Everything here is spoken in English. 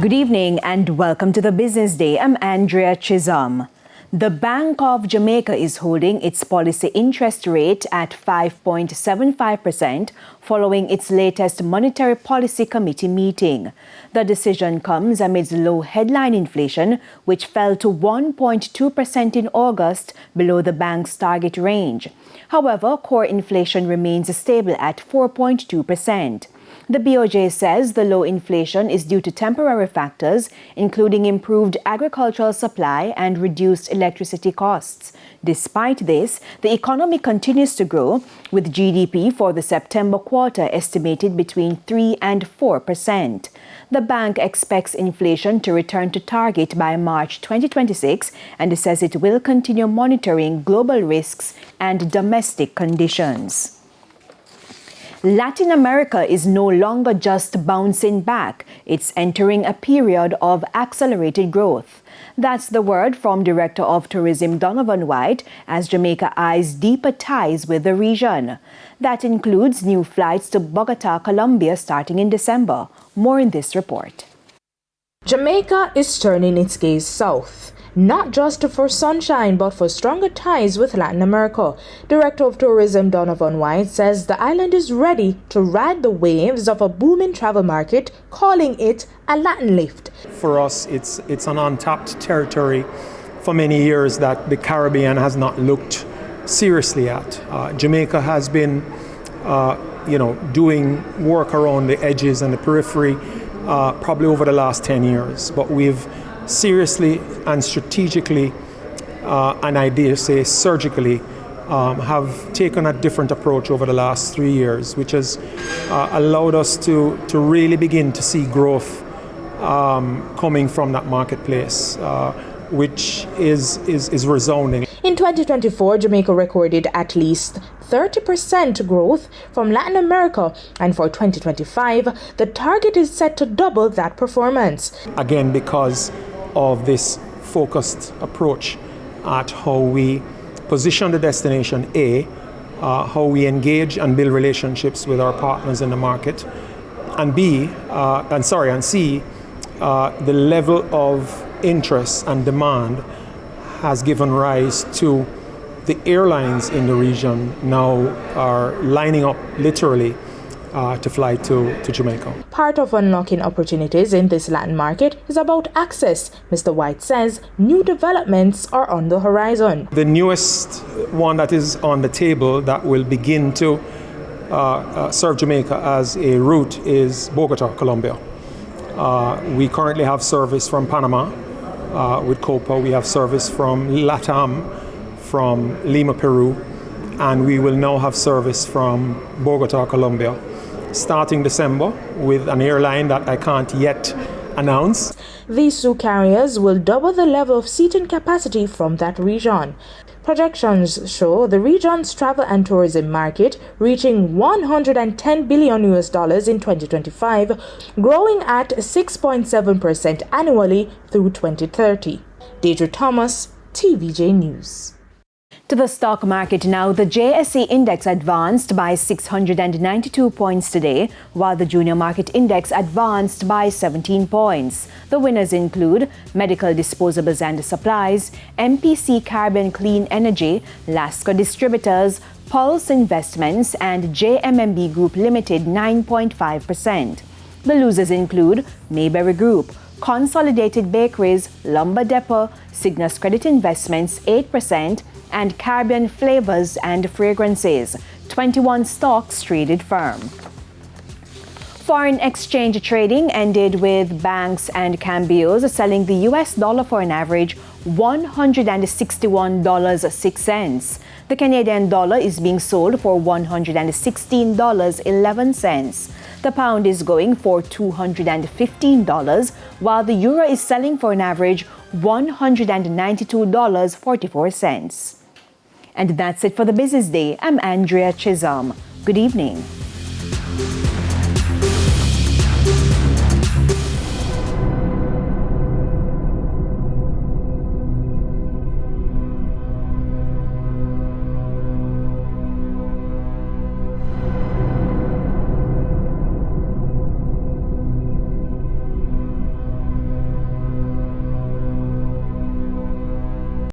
Good evening and welcome to the Business Day. I'm Andrea Chisholm. The Bank of Jamaica is holding its policy interest rate at 5.75% following its latest Monetary Policy Committee meeting. The decision comes amidst low headline inflation, which fell to 1.2% in August, below the bank's target range. However, core inflation remains stable at 4.2%. The BOJ says the low inflation is due to temporary factors, including improved agricultural supply and reduced electricity costs. Despite this, the economy continues to grow, with GDP for the September quarter estimated between 3 and 4%. The bank expects inflation to return to target by March 2026 and says it will continue monitoring global risks and domestic conditions. Latin America is no longer just bouncing back, it's entering a period of accelerated growth. That's the word from Director of Tourism Donovan White as Jamaica eyes deeper ties with the region. That includes new flights to Bogota, Colombia starting in December. More in this report. Jamaica is turning its gaze south, not just for sunshine but for stronger ties with Latin America. Director of Tourism Donovan White says the island is ready to ride the waves of a booming travel market, calling it a Latin lift. For us, it's an untapped territory for many years that the Caribbean has not looked seriously at. Jamaica has been, doing work around the edges and the periphery probably over the last 10 years, but we've seriously and strategically, and I dare say surgically, have taken a different approach over the last 3 years, which has allowed us to really begin to see growth coming from that marketplace, which is resounding. In 2024, Jamaica recorded at least 30% growth from Latin America, and for 2025, the target is set to double that performance. Again, because of this focused approach at how we position the destination, how we engage and build relationships with our partners in the market, and C, the level of interest and demand has given rise to the airlines in the region now are lining up literally to fly to Jamaica. Part of unlocking opportunities in this Latin market is about access. Mr. White says new developments are on the horizon. The newest one that is on the table that will begin to serve Jamaica as a route is Bogota, Colombia. We currently have service from Panama with Copa. We have service from LATAM, from Lima, Peru, and we will now have service from Bogota, Colombia, starting December with an airline that I can't yet announce. These two carriers will double the level of seating capacity from that region. Projections show the region's travel and tourism market reaching $110 billion in 2025, growing at 6.7% annually through 2030. Deidre Thomas, TVJ News. To the stock market now, the JSE index advanced by 692 points today, while the junior market index advanced by 17 points. The winners include Medical Disposables and Supplies, MPC Caribbean Clean Energy, Lasco Distributors, Pulse Investments, and JMMB Group Limited 9.5%. The losers include Mayberry Group, Consolidated Bakeries, Lumber Depot, Cygnus Credit Investments 8%, and Caribbean Flavors and Fragrances, 21 stocks traded firm. Foreign exchange trading ended with banks and cambios selling the US dollar for an average $161.06. The Canadian dollar is being sold for $116.11. The pound is going for $215, while the euro is selling for an average $192.44. And that's it for the Business Day. I'm Andrea Chisholm. Good evening.